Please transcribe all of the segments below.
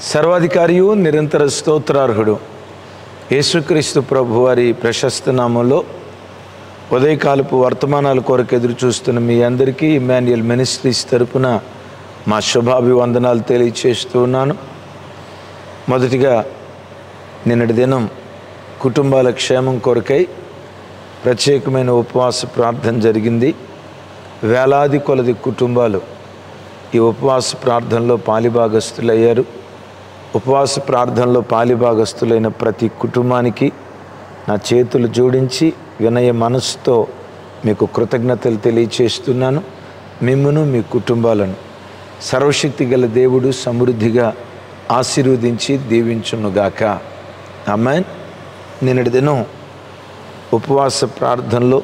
సర్వాధికారియు నిరంతర స్తోత్రార్హుడు యేసుక్రీస్తు ప్రభువారి ప్రశస్త నామంలో ఉదయకాలపు వర్తమానాల కొరకు ఎదురు చూస్తున్న మీ అందరికీ ఇమ్మాన్యుయల్ మినిస్ట్రీస్ తరపున మా శుభాభివందనాలు తెలియచేస్తూ ఉన్నాను. మొదటిగా నిన్నటి దినం కుటుంబాల క్షేమం కొరకై ప్రత్యేకమైన ఉపవాస ప్రార్థన జరిగింది. వేలాది కొలది కుటుంబాలు ఈ ఉపవాస ప్రార్థనలో పాలిభాగస్తులయ్యారు. ఉపవాస ప్రార్థనలో పాలిభాగస్తులైన ప్రతి కుటుంబానికి నా చేతులు జోడించి వినయ మనసుతో మీకు కృతజ్ఞతలు తెలియచేస్తున్నాను. మిమ్మును మీ కుటుంబాలను సర్వశక్తి గల దేవుడు సమృద్ధిగా ఆశీర్వదించి దీవించునుగాక. ఆమేన్. నిన్నటి దినం ఉపవాస ప్రార్థనలో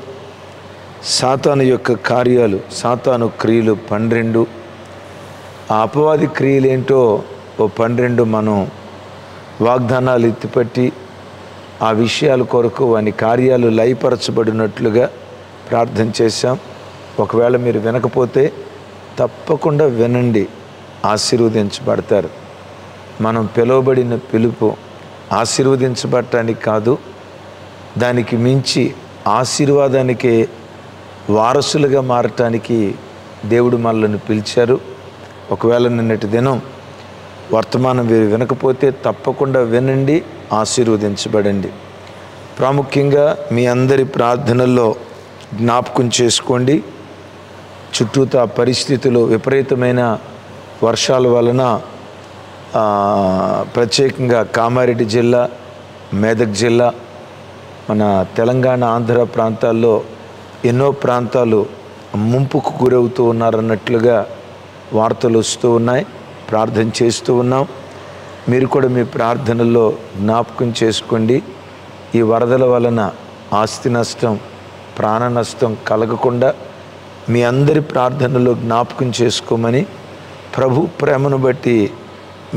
సాతాను యొక్క కార్యాలు, సాతాను క్రియలు 12, ఆ అపవాది క్రియలేంటో 12 మనం వాగ్దానాలు ఎత్తిపట్టి ఆ విషయాల కొరకు వాని కార్యాలు లయపరచబడినట్లుగా ప్రార్థన చేశాం. ఒకవేళ మీరు వినకపోతే తప్పకుండా వినండి, ఆశీర్వదించబడతారు. మనం పిలువబడిన పిలుపు ఆశీర్వదించబడటానికి కాదు, దానికి మించి ఆశీర్వాదానికి వారసులుగా మారటానికి దేవుడు మనల్ని పిలిచారు. ఒకవేళ నిన్నటి దినం వర్తమానం మీరు వినకపోతే తప్పకుండా వినండి, ఆశీర్వదించబడండి. ప్రాముఖ్యంగా మీ అందరి ప్రార్థనల్లో జ్ఞాపకం చేసుకోండి. చుట్టూతా పరిస్థితులు విపరీతమైన వర్షాల వలన ప్రత్యేకంగా కామారెడ్డి జిల్లా, మెదక్ జిల్లా, మన తెలంగాణ ఆంధ్ర ప్రాంతాల్లో ఎన్నో ప్రాంతాలు ముంపుకు గురవుతూ ఉన్నారన్నట్లుగా వార్తలు వస్తూ ఉన్నాయి. ప్రార్థన చేస్తూ ఉన్నాం. మీరు కూడా మీ ప్రార్థనల్లో జ్ఞాపకం చేసుకోండి. ఈ వరదల వలన ఆస్తి నష్టం, ప్రాణ నష్టం కలగకుండా మీ అందరి ప్రార్థనలో జ్ఞాపకం చేసుకోమని ప్రభు ప్రేమను బట్టి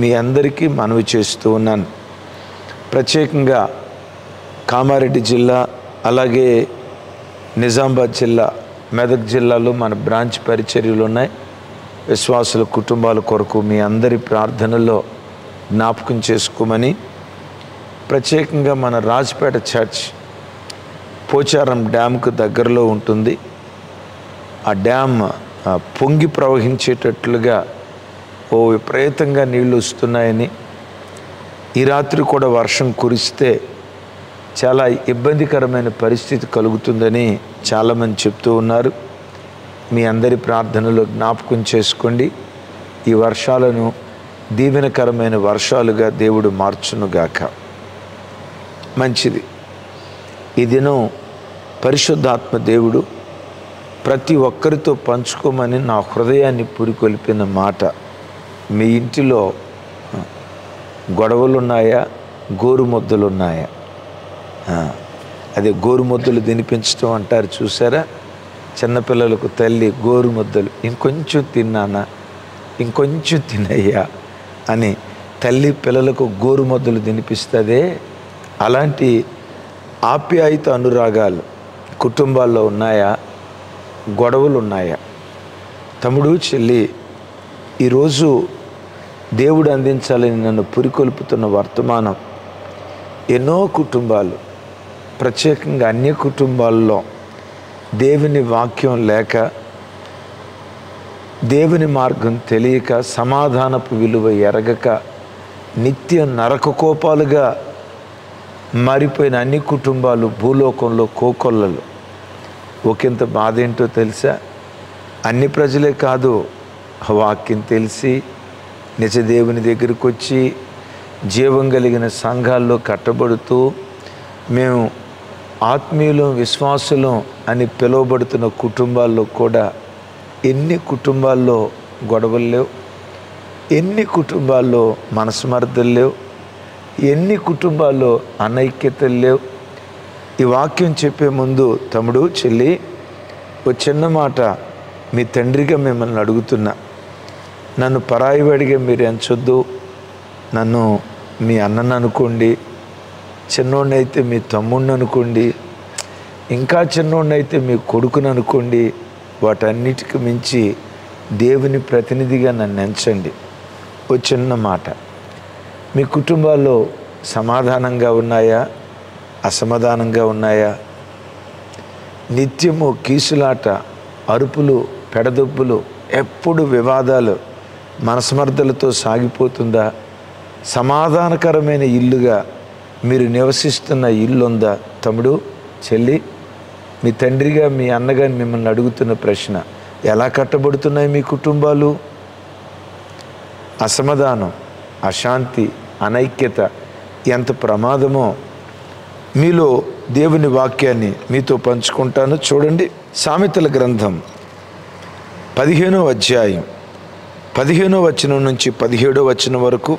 మీ అందరికీ మనవి చేస్తూ ఉన్నాను. ప్రత్యేకంగా కామారెడ్డి జిల్లా, అలాగే నిజామాబాద్ జిల్లా, మెదక్ జిల్లాలో మన బ్రాంచ్ పరిచర్యలు ఉన్నాయి. విశ్వాసుల కుటుంబాల కొరకు మీ అందరి ప్రార్థనలో జ్ఞాపకం చేసుకోమని, ప్రత్యేకంగా మన రాజపేట చర్చ్ పోచారం డ్యామ్కు దగ్గరలో ఉంటుంది. ఆ డ్యామ్ పొంగి ప్రవహించేటట్లుగా విపరీతంగా నీళ్లు వస్తున్నాయని, ఈ రాత్రి కూడా వర్షం కురిస్తే చాలా ఇబ్బందికరమైన పరిస్థితి కలుగుతుందని చాలామంది చెప్తూ ఉన్నారు. మీ అందరి ప్రార్థనలో జ్ఞాపకం చేసుకోండి. ఈ వర్షాలను దీవెనకరమైన వర్షాలుగా దేవుడు మార్చునుగాక. మంచిది. ఈ దినం పరిశుద్ధాత్మ దేవుడు ప్రతి ఒక్కరితో పంచుకోమని నా హృదయాన్ని పురికొల్పిన మాట. మీ ఇంటిలో గొడవలున్నాయా, గోరుముద్దలున్నాయా? అదే గోరుముద్దలు తినిపించడం అంటారు, చూసారా? చిన్నపిల్లలకు తల్లి గోరుముద్దలు, ఇంకొంచెం తిన్నానా, ఇంకొంచెం తినయ్యా అని తల్లి పిల్లలకు గోరుముద్దలు తినిపిస్తుందే. అలాంటి ఆప్యాయత అనురాగాలు కుటుంబాల్లో ఉన్నాయా? గొడవలు ఉన్నాయా? తమ్ముడు, చెల్లి, ఈరోజు దేవుడు అందించాలని నన్ను పురికొల్పుతున్న వర్తమానం, ఎన్నో కుటుంబాలు, ప్రత్యేకంగా అన్య కుటుంబాల్లో దేవుని వాక్యం లేక, దేవుని మార్గం తెలియక, సమాధానపు విలువ ఎరగక నిత్య నరక కోపాలుగా మారిపోయిన అన్ని కుటుంబాలు భూలోకంలో కోకొల్లలు. ఒకంత బాధ ఏంటో తెలుసా? అన్ని ప్రజలే కాదు, వాక్యం తెలిసి నిజ దేవుని దగ్గరికి వచ్చి జీవం కలిగిన సంఘాల్లో కట్టబడుతూ మేము ఆత్మీయులం, విశ్వాసులం అని పిలువబడుతున్న కుటుంబాల్లో కూడా ఎన్ని కుటుంబాల్లో గొడవలు లేవు, ఎన్ని కుటుంబాల్లో మనస్మర్థలు లేవు, ఎన్ని కుటుంబాల్లో అనైక్యతలు లేవు. ఈ వాక్యం చెప్పే ముందు తమ్ముడు, చెల్లి, ఓ చిన్న మాట మీ తండ్రిగా మిమ్మల్ని అడుగుతున్నా. నన్ను పరాయివాడిగా మీరు ఎంచొద్దు. నన్ను మీ అన్నను అనుకోండి, చిన్నోడినైతే మీ తమ్ముడిని అనుకోండి, ఇంకా చిన్నోడినైతే మీ కొడుకుని అనుకోండి. వాటన్నిటికి మించి దేవుని ప్రతినిధిగా నన్ను ఎంచండి. ఓ చిన్న మాట, మీ కుటుంబాల్లో సమాధానంగా ఉన్నాయా, అసమాధానంగా ఉన్నాయా? నిత్యము కీసులాట, అరుపులు, పెడదొప్పులు, ఎప్పుడు వివాదాలు, మనస్మర్థలతో సాగిపోతుందా? సమాధానకరమైన ఇల్లుగా మీరు నివసిస్తున్న ఇల్లు ఉందా? తమ్ముడు, చెల్లి, మీ తండ్రిగా, మీ అన్నగా మిమ్మల్ని అడుగుతున్న ప్రశ్న, ఎలా కట్టబడుతున్నాయి మీ కుటుంబాలు? అసమాధానం, అశాంతి, అనైక్యత ఎంత ప్రమాదమో మీలో దేవుని వాక్యాన్ని మీతో పంచుకుంటాను. చూడండి, సామెతల గ్రంథం 15వ అధ్యాయం 15వ వచనం నుంచి 17వ వచనం వరకు,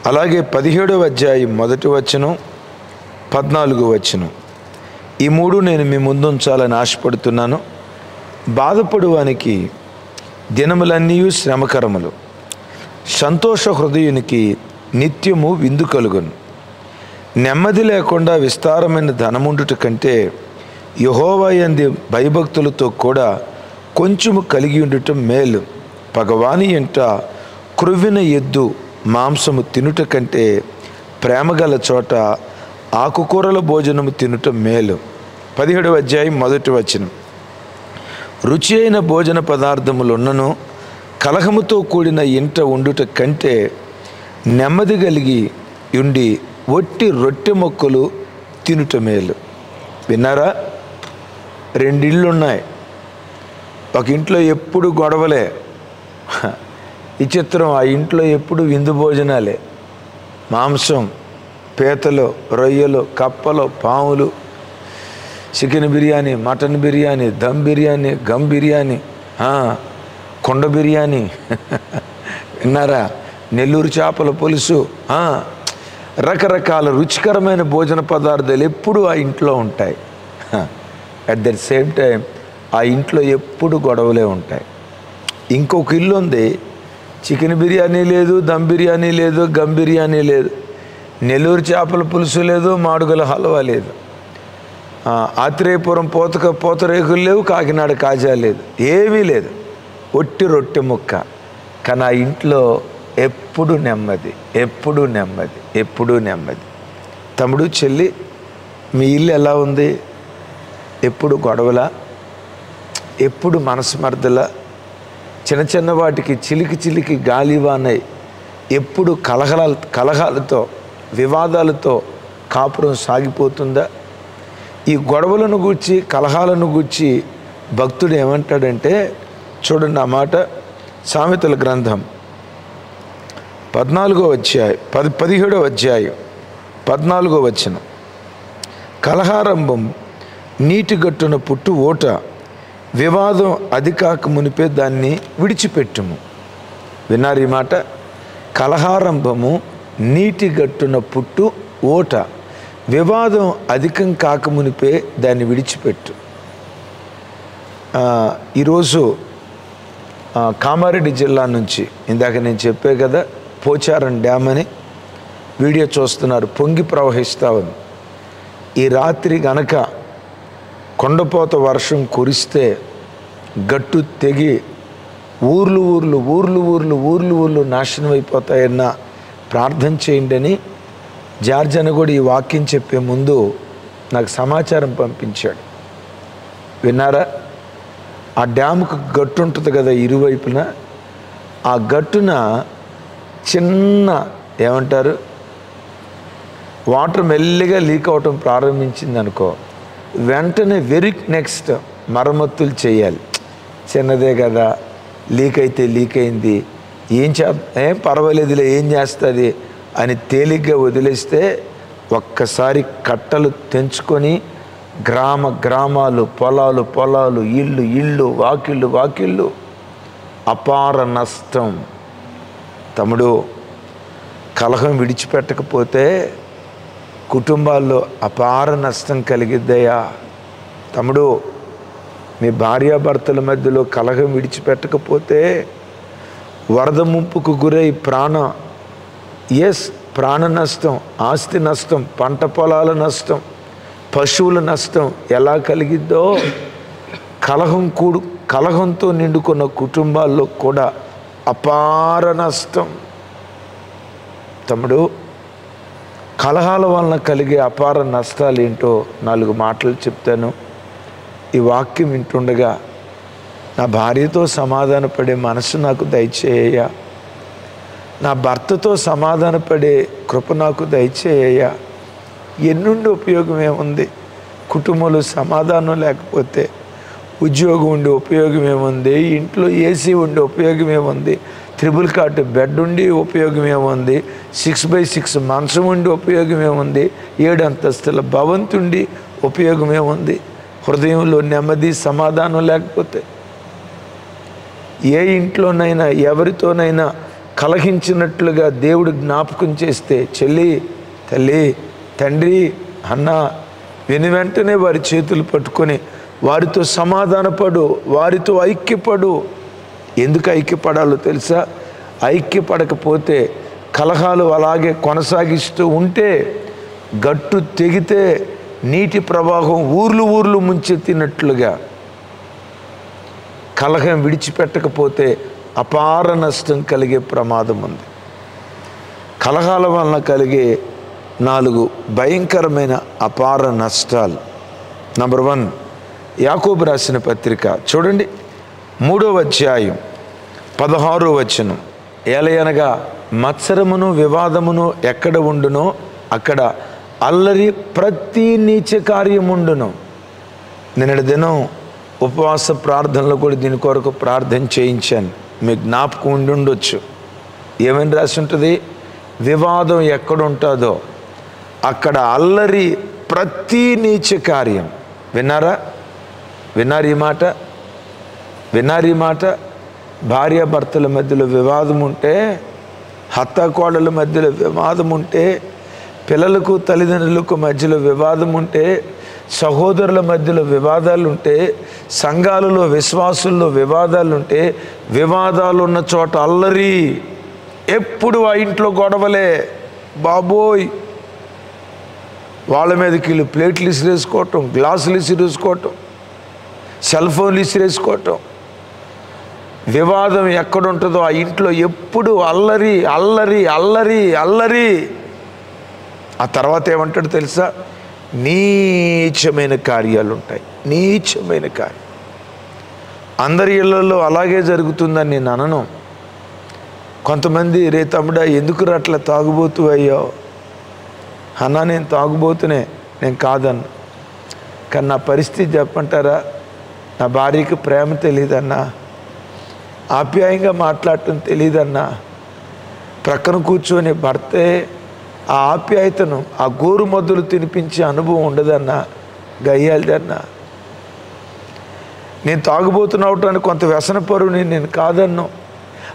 అలాగే 17వ అధ్యాయం 1వ వచనం, 14వ వచనం, ఈ మూడు నేను మీ ముందు ఉంచాలని ఆశపడుతున్నాను. బాధపడువానికి దినములన్నీ శ్రమకరములు, సంతోష హృదయునికి నిత్యము విందు కలుగును. నెమ్మది లేకుండా విస్తారమైన ధనముండుట కంటే యెహోవా యందు భయభక్తులతో కూడా కొంచెము కలిగి ఉండటం మేలు. పగవాని ఎంట క్రొవ్విన ఎద్దు మాంసము తినుట కంటే ప్రేమగల చోట ఆకుకూరల భోజనము తినుట మేలు. 17వ అధ్యాయం 1వ వచనం, రుచి అయిన భోజన పదార్థములున్నను కలహముతో కూడిన ఇంట ఉండుట కంటే నెమ్మది కలిగి ఉండి ఒట్టి రొట్టె మొక్కలు తినుట మేలు. విన్నారా? 2 ఇళ్ళు ఉన్నాయి. ఒక ఇంట్లో ఎప్పుడు గొడవలే, విచిత్రం. ఆ ఇంట్లో ఎప్పుడు విందు భోజనాలే, మాంసం, పీతలు, రొయ్యలు, కప్పలు, పాములు, chicken biryani, mutton biryani, dum biryani, gum biryani, కొండ బిర్యానీ, విన్నారా? నెల్లూరు చేపల పులుసు, రకరకాల రుచికరమైన భోజన పదార్థాలు ఎప్పుడు ఆ ఇంట్లో ఉంటాయి. అట్ ద సేమ్ టైం ఆ ఇంట్లో ఎప్పుడు గొడవలే ఉంటాయి. ఇంకొక ఇల్లు ఉంది, చికెన్ బిర్యానీ లేదు, దమ్ బిర్యానీ లేదు, గమ్ బిర్యానీ లేదు, నెల్లూరు చేపల పులుసు లేదు, మాడుగుల హల్వా లేదు, ఆత్రేయపురం పూతరేకులు లేవు, కాకినాడ కాజా లేదు, ఏమీ లేదు, ఒట్టి రొట్టె ముక్క. కానీ ఆ ఇంట్లో ఎప్పుడు నెమ్మది, ఎప్పుడు నెమ్మది, ఎప్పుడు నెమ్మది. తమ్ముడు, చెల్లి, మీ ఇల్లు ఎలా ఉంది? ఎప్పుడు గొడవలా? ఎప్పుడు మనస్మర్థలా? చిన్న చిన్న వాటికి చిలికి గాలివానై ఎప్పుడు కలహాలతో, వివాదాలతో కాపురం సాగిపోతుందా? ఈ గొడవలను గూర్చి, కలహాలను గూర్చి భక్తుడు ఏమంటాడంటే, చూడండి ఆ మాట, సామెతల గ్రంథం 17వ అధ్యాయం 17వ అధ్యాయం 14వ వచనం, కలహారంభం నీటి గట్టున పుట్టు ఓట, వివాదం అది కాక మునిపే దాన్ని విడిచిపెట్టుము. విన్నారు ఈ మాట? కలహారంభము నీటి గట్టున పుట్టు ఓట, వివాదం అధికం కాక మునిపే దాన్ని విడిచిపెట్టు. ఈరోజు కామారెడ్డి జిల్లా నుంచి, ఇందాక నేను చెప్పే కదా, పోచారం డ్యామ్ అని వీడియో చూస్తున్నారు, పొంగి ప్రవహిస్తూ ఉంది. ఈ రాత్రి గనక కొండపోత వర్షం కురిస్తే గట్టు తెగి ఊర్లు నాశనం అయిపోతాయన్న ప్రార్థన చేయండి అని జార్జ్ అన్న కూడా ఈ వాక్యం చెప్పే ముందు నాకు సమాచారం పంపించాడు. విన్నారా? ఆ డ్యాముకు గట్టు ఉంటుంది కదా ఇరువైపున, ఆ గట్టున చిన్న ఏమంటారు, వాటర్ మెల్లిగా లీక్ అవటం ప్రారంభించింది అనుకో, వెంటనే వెరీ నెక్స్ట్ మరమ్మతులు చేయాలి. చిన్నదే కదా, లీక్ అయితే లీక్ అయింది, ఏం పర్వాలేదులే, ఏం చేస్తుంది అని తేలిగ్గా వదిలేస్తే ఒక్కసారి కట్టలు తెంచుకొని గ్రామాలు, పొలాలు, ఇళ్ళు, వాకిళ్ళు, అపార నష్టం. తమ్ముడు, కలహం విడిచిపెట్టకపోతే కుటుంబాల్లో అపార నష్టం కలిగిద్దయ్యా. తమ్ముడు, మీ భార్యాభర్తల మధ్యలో కలహం విడిచిపెట్టకపోతే వరద ముంపుకు గురై ప్రాణ నష్టం, ఆస్తి నష్టం, పంట పొలాల నష్టం, పశువుల నష్టం ఎలా కలిగిద్దో, కలహంతో నిండుకున్న కుటుంబాల్లో కూడా అపార నష్టం. తమ్ముడు, కలహాల వలన కలిగే అపార నష్టాలు ఏంటో 4 మాటలు చెప్తాను. ఈ వాక్యం వింటుండగా నా భార్యతో సమాధానపడే మనసు నాకు దయచేయ్యా, నా భర్తతో సమాధానపడే కృప నాకు దయచేయ్యా. ఎన్నుండి ఉపయోగం ఏముంది? కుటుంబంలో సమాధానం లేకపోతే ఉద్యోగం ఉండి ఉపయోగం ఏముంది? ఇంట్లో ఏసీ ఉండి ఉపయోగం ఏముంది? 3 కాట్ బెడ్ ఉండి ఉపయోగం ఏముంది? 6x6 మంచం ఉండి ఉపయోగం ఏముంది? 7 అంతస్తుల భవంతుండి ఉపయోగం ఏముంది? హృదయంలో నెమ్మది సమాధానం లేకపోతే, ఏ ఇంట్లోనైనా ఎవరితోనైనా కలహించినట్లుగా దేవుడు జ్ఞాపకం చేస్తే, చెల్లి, తల్లి, తండ్రి, అన్న, వెంటనే వారి చేతులు పట్టుకొని వారితో సమాధానపడు, వారితో ఐక్యపడు. ఎందుకు ఐక్యపడాలో తెలుసా? ఐక్యపడకపోతే కలహాలు అలాగే కొనసాగిస్తూ ఉంటే గట్టు తెగితే నీటి ప్రవాహం ఊర్లు ముంచెత్తినట్లుగా, కలహం విడిచిపెట్టకపోతే అపార నష్టం కలిగే ప్రమాదం ఉంది. కలహాల వలన కలిగే 4 భయంకరమైన అపార నష్టాలు. నంబర్ 1, యాకోబు రాసిన పత్రిక చూడండి, 3వ అధ్యాయం 16వ వచనం. ఏలయనగా మత్సరమును వివాదమును ఎక్కడ ఉండునో అక్కడ అల్లరి ప్రతి నీచ కార్యముండును. నిన్నటి దినం ఉపవాస ప్రార్థనలో కూడా దీని కొరకు ప్రార్థన చేయించాను, మీకు జ్ఞాపకం ఉండొచ్చు. ఏమని రాసి ఉంటుంది? వివాదం ఎక్కడుంటుందో అక్కడ అల్లరి ప్రతి నీచ కార్యం. విన్నారా? విన్నారు ఈ మాట? భార్యాభర్తల మధ్యలో వివాదం ఉంటే, హత్తాకోడల మధ్యలో వివాదం ఉంటే, పిల్లలకు తల్లిదండ్రులకు మధ్యలో వివాదం ఉంటే, సహోదరుల మధ్యలో వివాదాలు ఉంటే, సంఘాలలో విశ్వాసుల్లో వివాదాలు ఉంటే, వివాదాలు ఉన్న చోట అల్లరి. ఎప్పుడు ఆ ఇంట్లో గొడవలే బాబోయ్. వాళ్ళ మీదకి వీళ్ళు ప్లేట్లు ఇసిరేసుకోవటం, గ్లాసులు ఇసిరేసుకోవటం, సెల్ ఫోన్లు ఇసిరేసుకోవటం. వివాదం ఎక్కడుంటుందో ఆ ఇంట్లో ఎప్పుడు అల్లరి అల్లరి అల్లరి అల్లరి. ఆ తర్వాత ఏమంటాడు తెలుసా? నీచమైన కార్యాలు ఉంటాయి. నీచమైన కార్యం. అందరి ఇళ్లలో అలాగే జరుగుతుందని నేను అనను. కొంతమంది, రే తమ్ముడా ఎందుకు అట్లా తాగుబోతు అయ్యో అన్నా? నేను తాగుబోతునే, నేను కాదన్నా. కానీ నా పరిస్థితి చెప్పంటారా? నా భార్యకి ప్రేమ తెలియదన్నా, ఆప్యాయంగా మాట్లాడటం తెలియదన్నా, ప్రక్కన కూర్చొని భర్తే ఆ ఆప్యాయతను, ఆ గోరు మొదలు తినిపించే అనుభవం ఉండదన్నా, గయ్యాలిదన్నా. నేను తాగుబోతున్నవటానికి కొంత వ్యసనపరుని నేను కాదన్నా.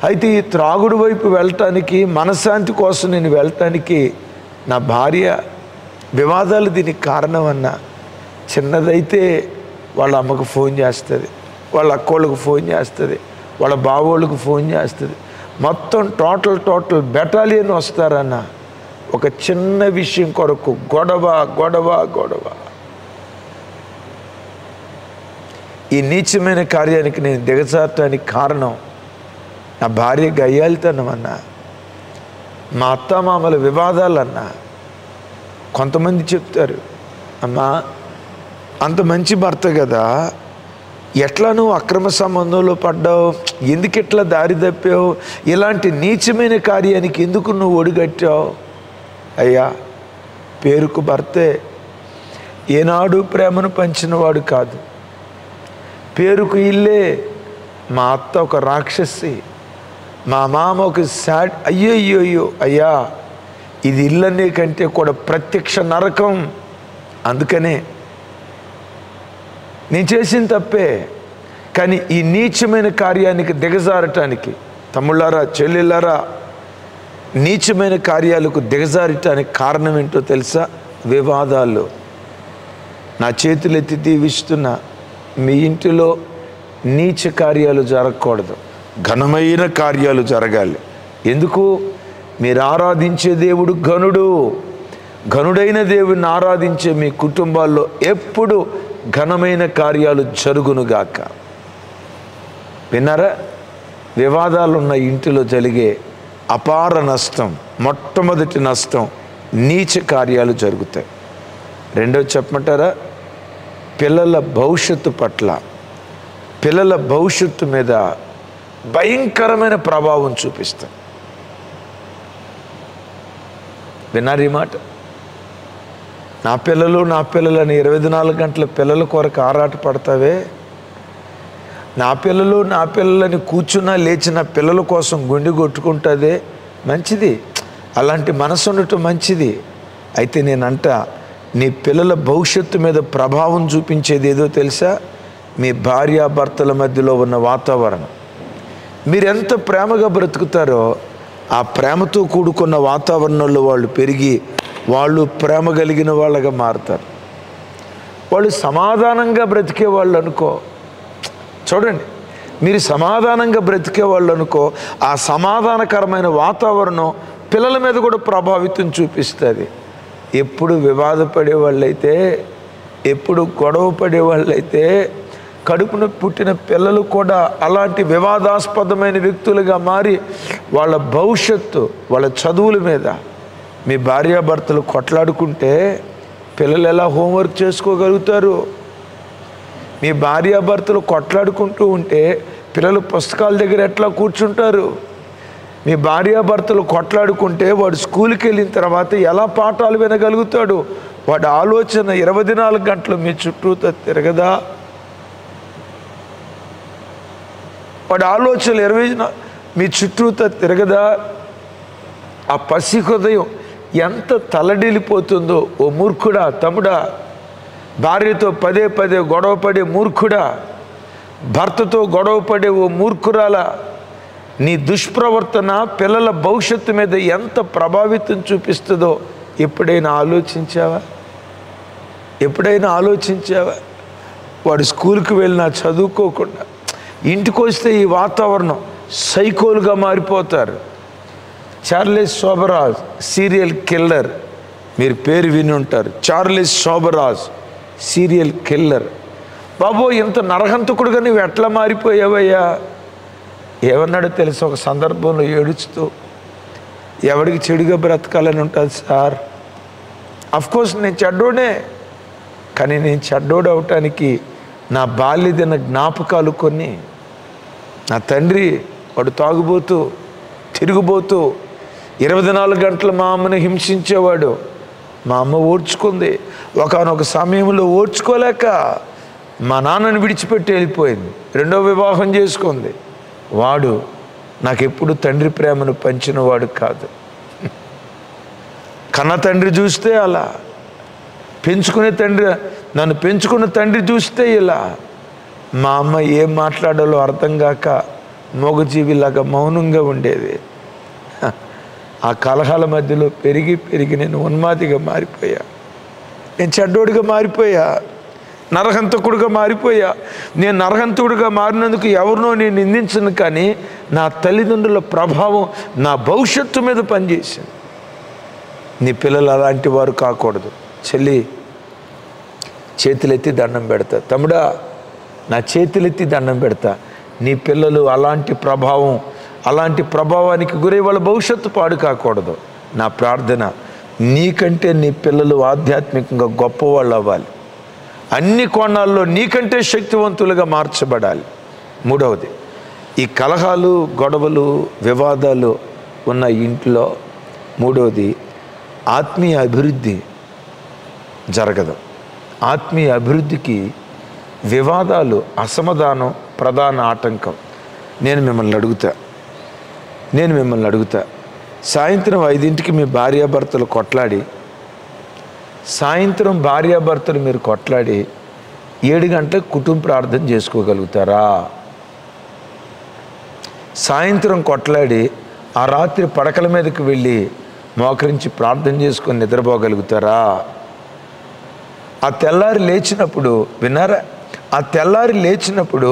అయితే ఈ త్రాగుడు వైపు వెళ్ళటానికి, మనశ్శాంతి కోసం నేను వెళ్ళటానికి నా భార్య వివాదాలు దీనికి కారణం అన్నా. చిన్నదైతే వాళ్ళ అమ్మకు ఫోన్ చేస్తుంది, వాళ్ళ అక్కోళ్ళకు ఫోన్ చేస్తుంది, వాళ్ళ బావోళ్ళకు ఫోన్ చేస్తుంది. మొత్తం టోటల్ బెటాలియన్ వస్తారన్న. ఒక చిన్న విషయం కొరకు గొడవ గొడవ గొడవ. ఈ నీచమైన కార్యానికి నేను దిగజారటానికి కారణం నా భార్య గయ్యాలితనం అన్నా, మా అత్తమామల వివాదాలన్నా. కొంతమంది చెప్తారు, అమ్మా అంత మంచి భర్త కదా, ఎట్లా నువ్వు అక్రమ సంబంధంలో పడ్డావు, ఎందుకు ఎట్లా దారి తప్పావు, ఇలాంటి నీచమైన కార్యానికి ఎందుకు నువ్వు ఒడిగట్టావు? అయ్యా, పేరుకు భర్తే, ఏనాడు ప్రేమను పంచినవాడు కాదు. పేరుకు ఇల్లే. మా అత్త ఒక రాక్షసి, మా మామ ఒక సాడ్. అయ్యో అయ్యా, ఇది ఇల్లనే కంటే కూడా ప్రత్యక్ష నరకం. అందుకనే నేను చేసిన తప్పే. కానీ ఈ నీచమైన కార్యానికి దిగజారటానికి, తమ్ముళ్ళారా చెల్లెళ్ళారా, నీచమైన కార్యాలకు దిగజారటానికి కారణం ఏంటో తెలుసా? వివాదాలు. నా చేతులెత్తి దీవిస్తున్నా, మీ ఇంటిలో నీచ కార్యాలు జరగకూడదు, ఘనమైన కార్యాలు జరగాలి. ఎందుకు? మీరు ఆరాధించే దేవుడు ఘనుడు. ఘనుడైన దేవుని ఆరాధించే మీ కుటుంబాల్లో ఎప్పుడు ఘనమైన కార్యాలు జరుగునుగాక. విన్నారా? వివాదాలున్న ఇంటిలో జరిగే అపార నష్టం. మొట్టమొదటి నష్టం, నీచ కార్యాలు జరుగుతాయి. రెండోది చెప్పమంటారా? పిల్లల భవిష్యత్తు పట్ల, పిల్లల భవిష్యత్తు మీద భయంకరమైన ప్రభావం చూపిస్తాయి. విన్నారు ఈ మాట? నా పిల్లలని 24 గంటల పిల్లల కొరకు ఆరాట పడతావే, నా పిల్లలని కూర్చున్నా లేచిన పిల్లల కోసం గుండె కొట్టుకుంటుందే, మంచిది, అలాంటి మనసు ఉండటం మంచిది. అయితే నేనంట, నీ పిల్లల భవిష్యత్తు మీద ప్రభావం చూపించేది ఏదో తెలుసా? మీ భార్యాభర్తల మధ్యలో ఉన్న వాతావరణం. మీరెంత ప్రేమగా బ్రతుకుతారో ఆ ప్రేమతో కూడుకున్న వాతావరణంలో వాళ్ళు పెరిగి వాళ్ళు ప్రేమ కలిగిన వాళ్ళగా మారుతారు. వాళ్ళు సమాధానంగా బ్రతికే వాళ్ళు అనుకో, చూడండి, మీరు సమాధానంగా బ్రతికే వాళ్ళు అనుకో, ఆ సమాధానకరమైన వాతావరణం పిల్లల మీద కూడా ప్రభావితం చూపిస్తుంది. ఎప్పుడు వివాదపడే వాళ్ళైతే, ఎప్పుడు గొడవ పడే వాళ్ళైతే కడుపున పుట్టిన పిల్లలు కూడా అలాంటి వివాదాస్పదమైన వ్యక్తులుగా మారి వాళ్ళ భవిష్యత్తు, వాళ్ళ చదువుల మీద, మీ భార్యాభర్తలు కొట్లాడుకుంటే పిల్లలు ఎలా హోంవర్క్ చేసుకోగలుగుతారు? మీ భార్యాభర్తలు కొట్లాడుకుంటూ ఉంటే పిల్లలు పుస్తకాల దగ్గర ఎట్లా కూర్చుంటారు? మీ భార్యాభర్తలు కొట్లాడుకుంటే వాడు స్కూల్కి వెళ్ళిన తర్వాత ఎలా పాఠాలు వినగలుగుతాడు? వాడి ఆలోచన 24 గంటలు మీ చుట్టూతో తిరగదా? వాడి ఆలోచనలు మీ చుట్టూతో తిరగదా? ఆ పసి హృదయం ఎంత తలడిల్లిపోతుందో. ఓ మూర్ఖుడా, తమ్ముడా, భార్యతో పదే పదే గొడవపడే మూర్ఖుడా, భర్తతో గొడవపడే ఓ మూర్ఖురాలా, నీ దుష్ప్రవర్తన పిల్లల భవిష్యత్తు మీద ఎంత ప్రభావితం చూపిస్తుందో ఎప్పుడైనా ఆలోచించావా? వాడు స్కూల్కి వెళ్ళినా చదువుకోకుండా ఇంటికి వస్తే ఈ వాతావరణం సైకోలుగా మారిపోతారు. చార్లెస్ సోబరాజ్ సీరియల్ కిల్లర్, మీరు పేరు విని ఉంటారు. Charles Sobhraj serial killer. బాబో, ఇంత నరహంతకుడుగా నువ్వు ఎట్లా మారిపోయావయ్యా? ఏమన్నాడో తెలుసు? ఒక సందర్భంలో ఏడుస్తూ, ఎవడికి చెడుగా బ్రతకాలని ఉంటుంది సార్, అఫ్కోర్స్ నేను చెడ్డోడే, కానీ నేను చెడ్డోడు అవటానికి నా బాల్యదిన జ్ఞాపకాలు కొన్ని. నా తండ్రి వాడు తాగుబోతూ, తిరుగుబోతూ 24 గంటలు మా అమ్మని హింసించేవాడు. మా అమ్మ ఓర్చుకుంది. ఒకానొక సమయంలో ఓర్చుకోలేక మా నాన్నని విడిచిపెట్టి వెళ్ళిపోయింది, రెండో వివాహం చేసుకుంది. వాడు నాకెప్పుడు తండ్రి ప్రేమను పంచిన వాడు కాదు. కన్న తండ్రి చూస్తే అలా, నన్ను పెంచుకున్న తండ్రి చూస్తే ఇలా. మా అమ్మ ఏం మాట్లాడాలో అర్థం కాక మూగజీవిలాగా మౌనంగా ఉండేది. ఆ కలహాల మధ్యలో పెరిగి నేను ఉన్మాదిగా మారిపోయా, నేను చెడ్డోడిగా మారిపోయా, నరహంతకుడుగా మారిపోయా. నేను నరహంతకుడుగా మారినందుకు ఎవరినో నేను నిందించను, కానీ నా తల్లిదండ్రుల ప్రభావం నా భవిష్యత్తు మీద పనిచేసింది. నీ పిల్లలు అలాంటి వారు కాకూడదు. చెల్లి, చేతులెత్తి దండం పెడతా. తమ్ముడా, నా చేతులెత్తి దండం పెడతా. నీ పిల్లలు అలాంటి ప్రభావానికి గురై వాళ్ళ భవిష్యత్తు పాడు కాకూడదు. నా ప్రార్థన, నీకంటే నీ పిల్లలు ఆధ్యాత్మికంగా గొప్పవాళ్ళు అవ్వాలి, అన్ని కోణాల్లో నీకంటే శక్తివంతులుగా మార్చబడాలి. మూడవది, ఈ కలహాలు, గొడవలు, వివాదాలు ఉన్న ఇంట్లో మూడవది, ఆత్మీయ అభివృద్ధి జరగదు. ఆత్మీయ అభివృద్ధికి వివాదాలు, అసమాధానం ప్రధాన ఆటంకం. నేను మిమ్మల్ని అడుగుతా, సాయంత్రం 5ంటికి మీ భార్యాభర్తలు కొట్లాడి, సాయంత్రం భార్యాభర్తలు మీరు కొట్లాడి 7 గంటలకు కుటుంబ ప్రార్థన చేసుకోగలుగుతారా? సాయంత్రం కొట్లాడి ఆ రాత్రి పడకల మీదకి వెళ్ళి మోకరించి ప్రార్థన చేసుకొని నిద్రపోగలుగుతారా? ఆ తెల్లారి లేచినప్పుడు, విన్నారా, ఆ తెల్లారి లేచినప్పుడు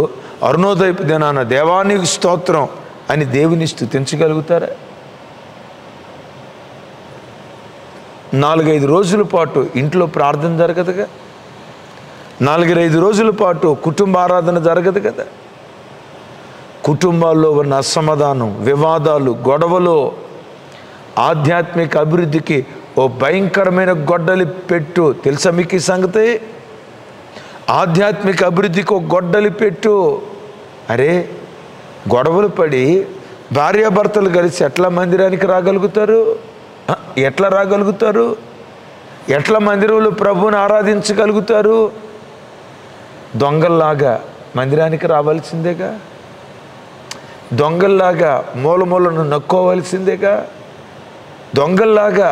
అరుణోదయపు దినాన దేవానికి స్తోత్రం అని దేవుని స్తుతించగలుగుతారా? 4-5 రోజుల పాటు ఇంట్లో ప్రార్థన జరగదుగా, 4-5 రోజుల పాటు కుటుంబ ఆరాధన జరగదు కదా. కుటుంబాల్లో ఉన్న అసమాధానం, వివాదాలు, గొడవలు ఆధ్యాత్మిక అభివృద్ధికి ఓ భయంకరమైన గొడ్డలి పెట్టు. తెలుసా మీకు ఈ సంగతి? ఆధ్యాత్మిక అభివృద్ధికి ఒక గొడ్డలి పెట్టు. అరే, గొడవలు పడి భార్యాభర్తలు కలిసి ఎట్లా మందిరానికి రాగలుగుతారు? ఎట్లా రాగలుగుతారు? ఎట్లా మందిరంలో ప్రభువుని ఆరాధించగలుగుతారు? దొంగల్లాగా మందిరానికి రావాల్సిందేగా, దొంగల్లాగా మూలమూలను నక్కోవలసిందేగా, దొంగల్లాగా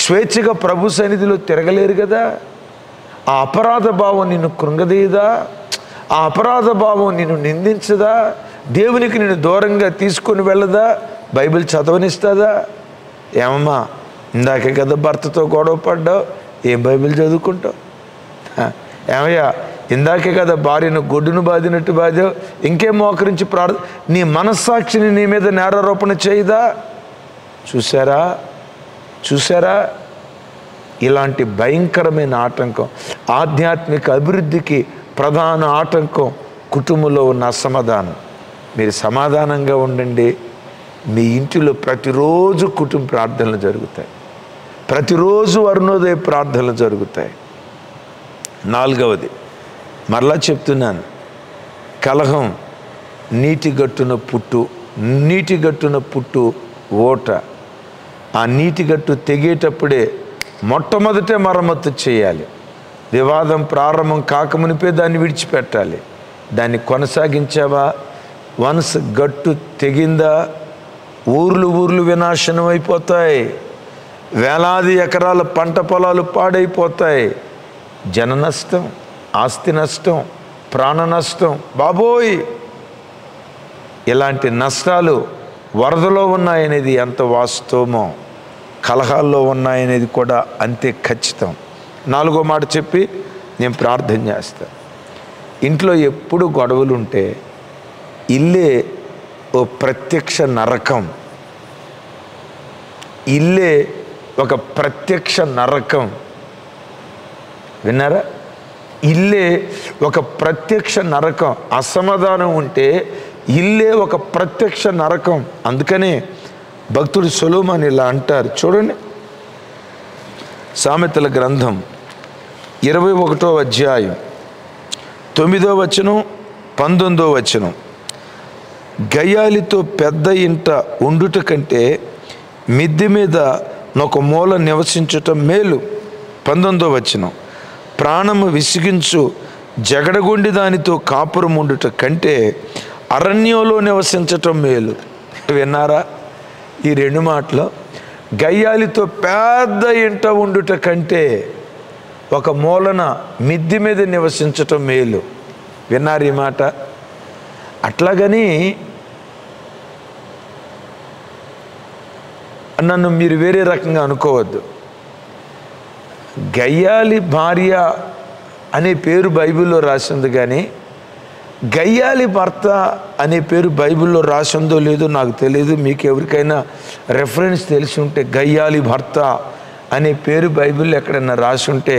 స్వేచ్ఛగా ప్రభు సన్నిధిలో తిరగలేరు కదా. ఆ అపరాధ భావం నిన్ను కృంగదీయదా? ఆ అపరాధ భావం నిన్ను నిందించదా? దేవునికి నిన్ను దూరంగా తీసుకొని వెళ్ళదా? బైబిల్ చదవనిస్తుందా? ఏమమ్మా, ఇందాకే కదా భర్తతో గొడవ పడ్డావు, ఏం బైబిల్ చదువుకుంటావు? ఏమయ్యా, ఇందాకే కదా భార్యను గొడ్డును బాదినట్టు బాదావు, ఇంకేం మోకరించి నీ మనస్సాక్షిని నీ మీద నేరారోపణ చేయదా? చూసారా చూసారా? ఇలాంటి భయంకరమైన ఆటంకం, ఆధ్యాత్మిక అభివృద్ధికి ప్రధాన ఆటంకం కుటుంబంలో ఉన్న అసమాధానం. మీరు సమాధానంగా ఉండండి. మీ ఇంటిలో ప్రతిరోజు కుటుంబ ప్రార్థనలు జరుగుతాయి, ప్రతిరోజు అరుణోదయ ప్రార్థనలు జరుగుతాయి. 4వది, మరలా చెప్తున్నాను, కలహం నీటిగట్టున పుట్టు. నీటిగట్టున పుట్టు ఓట. ఆ నీటిగట్టు తెగేటప్పుడే మొట్టమొదటే మరమ్మత్తు చేయాలి. వివాదం ప్రారంభం కాకమునిపే దాన్ని విడిచిపెట్టాలి. దాన్ని కొనసాగించావా, వన్స్ గట్టు తెగిందా, ఊర్లు వినాశనం అయిపోతాయి. వేలాది ఎకరాల పంట పొలాలు పాడైపోతాయి. జన నష్టం, ఆస్తి నష్టం, ప్రాణ నష్టం. బాబోయ్, ఇలాంటి నష్టాలు వరదలో ఉన్నాయనేది ఎంత వాస్తవమో కలహాల్లో ఉన్నాయనేది కూడా అంతే ఖచ్చితం. 4వ మాట చెప్పి నేను ప్రార్థన చేస్తాను. ఇంట్లో ఎప్పుడు గొడవలు ఉంటే ఇల్లే ఓ ప్రత్యక్ష నరకం. ఇల్లే ఒక ప్రత్యక్ష నరకం. విన్నారా? ఇల్లే ఒక ప్రత్యక్ష నరకం. అసమాధానం ఉంటే ఇల్లే ఒక ప్రత్యక్ష నరకం. అందుకనే భక్తుడు సొలొమోను ఇలా అంటారు, చూడండి, సామెతల గ్రంథం 21వ అధ్యాయం 9వ వచనం 19వ వచనం. గయ్యాలితో పెద్ద ఇంట ఉండుట కంటే మిద్దె మీద ఒక మూల నివసించటం మేలు. 19వ వచనం. ప్రాణము విసిగించు జగడగొండి దానితో కాపురం ఉండుట కంటే అరణ్యంలో నివసించటం మేలు. విన్నారా ఈ 2 మాటలు? గయ్యాలితో పెద్ద ఇంట ఉండుట కంటే ఒక మూలన మిద్దె మీద నివసించటం మేలు. విన్నారు ఈ మాట? అట్లాగని నన్ను మీరు వేరే రకంగా అనుకోవద్దు. గయ్యాలి భార్య అనే పేరు బైబిల్లో రాసింది, కానీ గయ్యాలి భర్త అనే పేరు బైబిల్లో రాసిందో లేదో నాకు తెలియదు. మీకు ఎవరికైనా రెఫరెన్స్ తెలిసి ఉంటే గయ్యాలి భర్త అనే పేరు బైబిల్లో ఎక్కడైనా రాసి ఉంటే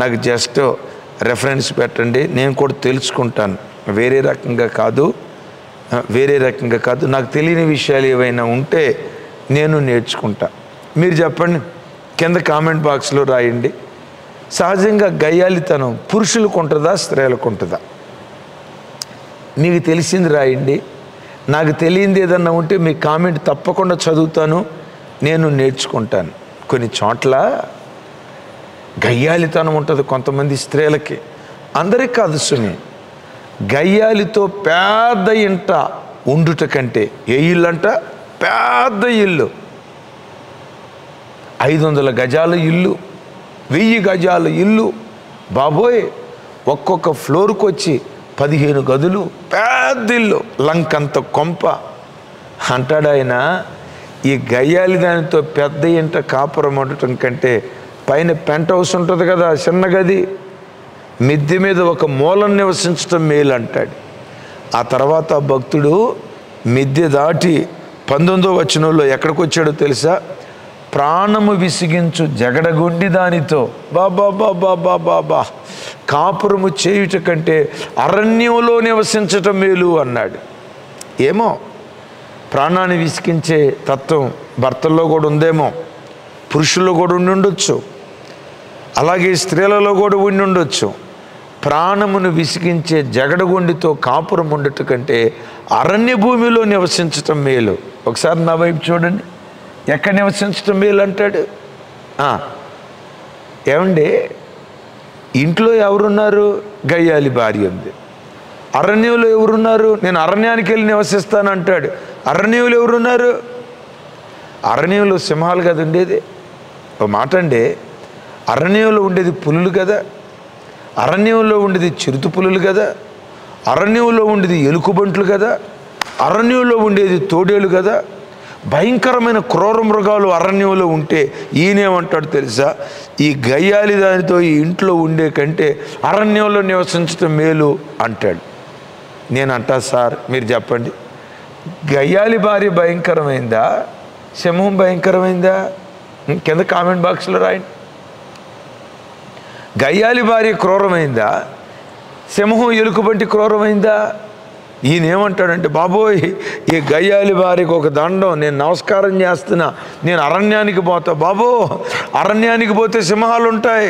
నాకు జస్ట్ రెఫరెన్స్ పెట్టండి, నేను కూడా తెలుసుకుంటాను. వేరే రకంగా కాదు, వేరే రకంగా కాదు. నాకు తెలియని విషయాలు ఏవైనా ఉంటే నేను నేర్చుకుంటా. మీరు చెప్పండి, కింద కామెంట్ బాక్స్లో రాయండి. సహజంగా గయ్యాలితనం పురుషులకు ఉంటుందా, స్త్రీలకు ఉంటుందా? మీకు తెలిసింది రాయండి. నాకు తెలియంది ఏదన్నా ఉంటే మీ కామెంట్ తప్పకుండా చదువుతాను, నేను నేర్చుకుంటాను. కొన్ని చోట్ల గయ్యాలితనం ఉంటుంది కొంతమంది స్త్రీలకి, అందరికీ కాదు సుమి. గయ్యాలితో పెద్ద ఇంట ఉండుట కంటే, ఏ ఇల్లు అంట? పెద్ద ఇల్లు, 500 గజాల ఇల్లు, 1000 గజాల ఇల్లు. బాబోయ్, ఒక్కొక్క ఫ్లోర్కి వచ్చి 15 గదులు, పెద్ద ఇల్లు, లంకంత కొంప అంటాడు ఆయన. ఈ గయ్యాలి దానితో పెద్ద ఇంట కాపురం ఉండటం కంటే పైన పెంట్ హౌస్ ఉంటుంది కదా, చిన్న గది, మిద్దె మీద ఒక మూలం నివసించటం మేలు అంటాడు. ఆ తర్వాత భక్తుడు మిద్దె దాటి 19వ వచనంలో ఎక్కడికి వచ్చాడో తెలుసా? ప్రాణము విసిగించు జగడగొండి దానితో బాబా కాపురము చేయుట కంటే అరణ్యంలో నివసించటం మేలు అన్నాడు. ఏమో ప్రాణాన్ని విసికించే తత్వం భర్తల్లో కూడా ఉందేమో, పురుషుల్లో కూడా ఉండి ఉండొచ్చు, అలాగే స్త్రీలలో కూడా ఉండి ఉండొచ్చు. ప్రాణమును విసిగించే జగడగొండితో కాపురం ఉండట కంటే అరణ్య భూమిలో నివసించటం మేలు. ఒకసారి నా వైపు చూడండి, ఎక్కడ నివసించటం మేలు అంటాడు. ఏమండి, ఇంట్లో ఎవరున్నారు? గయ్యాలి భార్య ఉంది. అరణ్యంలో ఎవరున్నారు? నేను అరణ్యానికి వెళ్ళి నివసిస్తాను అంటాడు. అరణ్యంలో ఎవరున్నారు? అరణ్యంలో సింహాలు కదా ఉండేది. ఒక మాట అండి, అరణ్యంలో ఉండేది పులులు కదా, అరణ్యంలో ఉండేది చిరుత పులులు కదా, అరణ్యంలో ఉండేది ఎలుకబంట్లు కదా, అరణ్యంలో ఉండేది తోడేలు కదా. భయంకరమైన క్రూర మృగాలు అరణ్యంలో ఉంటే ఈయనేమంటాడు తెలుసా? ఈ గయ్యాలి దానితో ఈ ఇంట్లో ఉండే కంటే అరణ్యంలో నివసించడం మేలు అంటాడు. నేనంటా సార్, మీరు చెప్పండి, గయ్యాలి భార్య భయంకరమైందా, సింహం భయంకరమైందా? కింద కామెంట్ బాక్స్లో రాయండి. గయ్యాలి భార్య క్రూరమైందా, సింహం ఎలుకబంటి క్రూరమైందా? ఈయన ఏమంటాడంటే, బాబోయ్ ఈ గయ్యాలి భార్యకు ఒక దండం, నేను నమస్కారం చేస్తున్నా, నేను అరణ్యానికి పోతా. బాబో, అరణ్యానికి పోతే సింహాలు ఉంటాయి,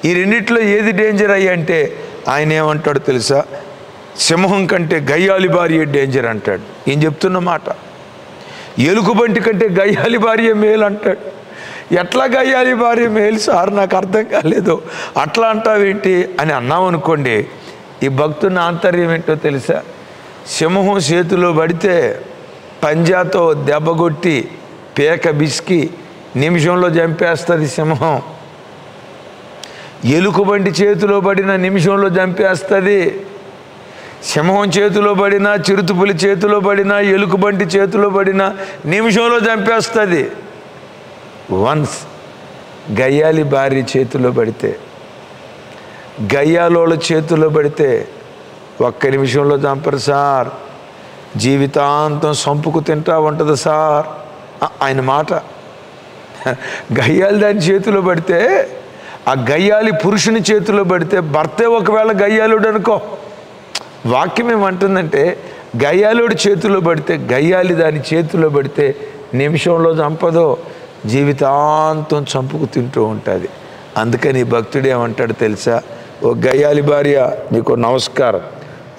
ఈ రెండిట్లో ఏది డేంజర్ అయ్యి అంటే ఆయన ఏమంటాడు తెలుసా? సింహం కంటే గయ్యాలి భార్య డేంజర్ అంటాడు. ఈయన చెప్తున్న మాట. ఎలుకబంటి కంటే గయ్యాలి భార్య మేలు అంటాడు. ఎట్లా గయ్యాలి భార్య మేలు సార్, నాకు అర్థం కాలేదు, అట్లా అంటావేంటి అని అన్నామనుకోండి, ఈ భక్తుని ఆంతర్యం ఏంటో తెలుసా? సింహం చేతిలో పడితే పంజాతో దెబ్బగొట్టి పేక బిసికి నిమిషంలో చంపేస్తుంది సింహం. ఎలుకబంటి చేతిలో పడిన నిమిషంలో చంపేస్తుంది. సింహం చేతిలో పడినా, చిరుతపులి చేతిలో పడినా, ఎలుకబంటి చేతిలో పడినా నిమిషంలో చంపేస్తుంది. వన్స్ గయ్యాలి భార్య చేతిలో పడితే, గయ్యాలోళ్ళ చేతిలో పడితే ఒక్క నిమిషంలో చంపరు సార్, జీవితాంతం సంపుకు తింటా ఉంటుంది సార్. ఆయన మాట. గయ్యాలి దాని చేతిలో పడితే, ఆ గయ్యాలి పురుషుని చేతిలో పడితే, భర్తే ఒకవేళ గయ్యాలుడు అనుకో, వాక్యం ఏమంటుందంటే గయ్యాలుడి చేతిలో పడితే, గయ్యాలి దాని చేతిలో పడితే నిమిషంలో చంపదో, జీవితాంతం చంపుకు తింటూ ఉంటుంది. అందుకని భక్తుడు ఏమంటాడు తెలుసా? ఓ గయ్యాలి భార్య నీకు నమస్కారం,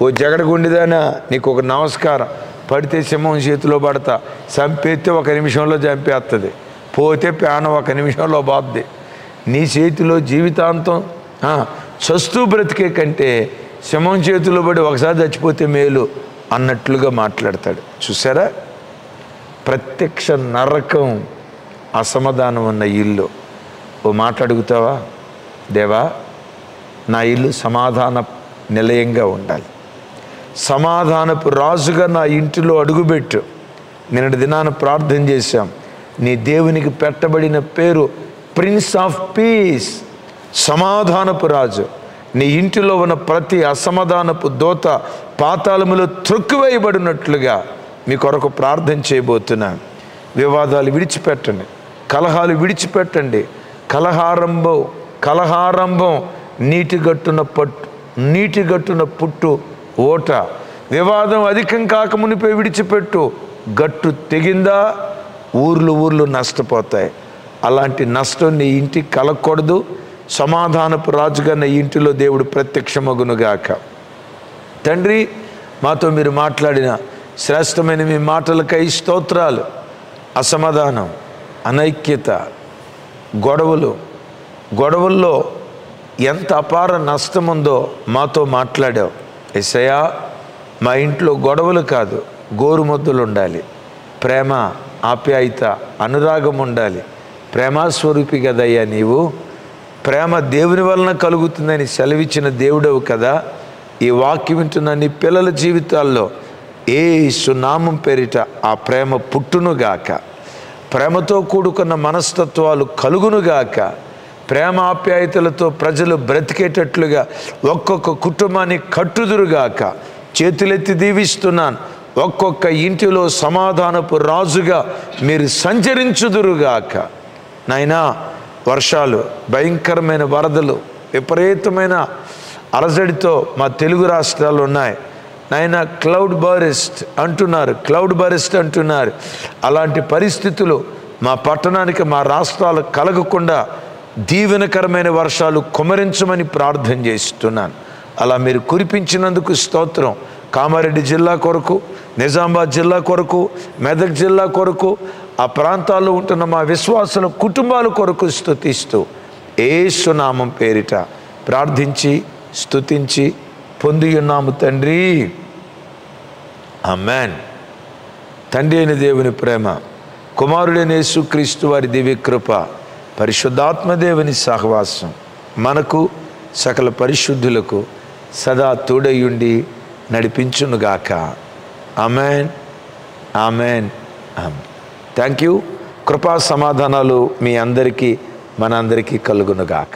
ఓ జగడగుండిదానా నీకు ఒక నమస్కారం. పడితే సింహం చేతిలో పడతా, చంపేస్తే ఒక నిమిషంలో చంపేస్తుంది, పోతే ప్రాణం ఒక నిమిషంలో బాద్ది. నీ చేతిలో జీవితాంతం చస్తూ బ్రతికే కంటే సింహం చేతిలో పడి ఒకసారి చచ్చిపోతే మేలు అన్నట్లుగా మాట్లాడతాడు. చూసారా? ప్రత్యక్ష నరకం అసమాధానం ఉన్న ఇల్లు. ఓ మాట అడుగుతావా? దేవా, నా ఇల్లు సమాధాన నిలయంగా ఉండాలి, సమాధానపు రాజుగా నా ఇంటిలో అడుగుపెట్టు. నిన్నటి దినాన ప్రార్థన చేశాం, నీ దేవునికి పెట్టబడిన పేరు ప్రిన్స్ ఆఫ్ పీస్, సమాధానపు రాజు. నీ ఇంటిలో ఉన్న ప్రతి అసమాధానపు దోత పాతాళములో త్రొక్కివేయబడినట్లుగా మీ కొరకు ప్రార్థన చేయబోతున్నాను. వివాదాలు విడిచిపెట్టండి, కలహాలు విడిచిపెట్టండి. కలహారంభం నీటిగట్టున పుట్టు ఓట. వివాదం అధికం కాకమునిపై విడిచిపెట్టు, గట్టు తెగిందా ఊర్లు నష్టపోతాయి. అలాంటి నష్టం నీ ఇంటికి కలగకూడదు. సమాధానపు రాజుగా నా ఇంటిలో దేవుడు ప్రత్యక్షమగునుగాక. తండ్రి, మాతో మీరు మాట్లాడిన శ్రేష్టమైన మీ మాటలకై స్తోత్రాలు. అసమాధానం, అనైక్యత, గొడవల్లో ఎంత అపార నష్టం ఉందో మాతో మాట్లాడావు. యేసయ్యా, మా ఇంట్లో గొడవలు కాదు, గోరుముద్దలు ఉండాలి, ప్రేమ, ఆప్యాయత, అనురాగం ఉండాలి. ప్రేమాస్వరూపి కదయ్యా నీవు. ప్రేమ దేవుని వలన కలుగుతుందని సెలవిచ్చిన దేవుడవు కదా. ఈ వాక్యం వింటున్న నీ పిల్లల జీవితాల్లో యేసు నామం పేరిట ఆ ప్రేమ పుట్టునుగాక, ప్రేమతో కూడుకున్న మనస్తత్వాలు కలుగునుగాక, ప్రేమ ఆప్యాయతలతో ప్రజలు బ్రతికేటట్లుగా ఒక్కొక్క కుటుంబాన్ని కట్టుదురుగాక. చేతులెత్తి దీవిస్తున్నాను. ఒక్కొక్క ఇంటిలో సమాధానపు రాజుగా మీరు సంచరించుదురుగాక. నాయనా, వర్షాలు, భయంకరమైన వరదలు, విపరీతమైన అలజడితో మా తెలుగు రాష్ట్రాలు ఉన్నాయి. నాయన క్లౌడ్ బరెస్ట్ అంటున్నారు. అలాంటి పరిస్థితులు మా పట్టణానికి, మా రాష్ట్రాలకు కలగకుండా దీవెనకరమైన వర్షాలు కుమ్మరించమని ప్రార్థన చేస్తున్నాను. అలా మీరు కురిపించినందుకు స్తోత్రం. కామారెడ్డి జిల్లా కొరకు, నిజామాబాద్ జిల్లా కొరకు, మెదక్ జిల్లా కొరకు, ఆ ప్రాంతాల్లో ఉంటున్న మా విశ్వాసుల కుటుంబాల కొరకు స్తుతిస్తూ యేసు నామం పేరిట ప్రార్థించి స్తుతించి పొంది ఉన్నాము తండ్రి, ఆమేన్. తండ్రి అయిన దేవుని ప్రేమ, కుమారుడైన యేసుక్రీస్తు వారి దివ్యకృప, పరిశుద్ధాత్మదేవుని సహవాసం మనకు సకల పరిశుద్ధులకు సదా తోడయుండి నడిపించునుగాక. Amen, amen, amen. Thank you. కృపా సమాధానాలు మీ అందరికీ, మనందరికీ కలుగునుగాక.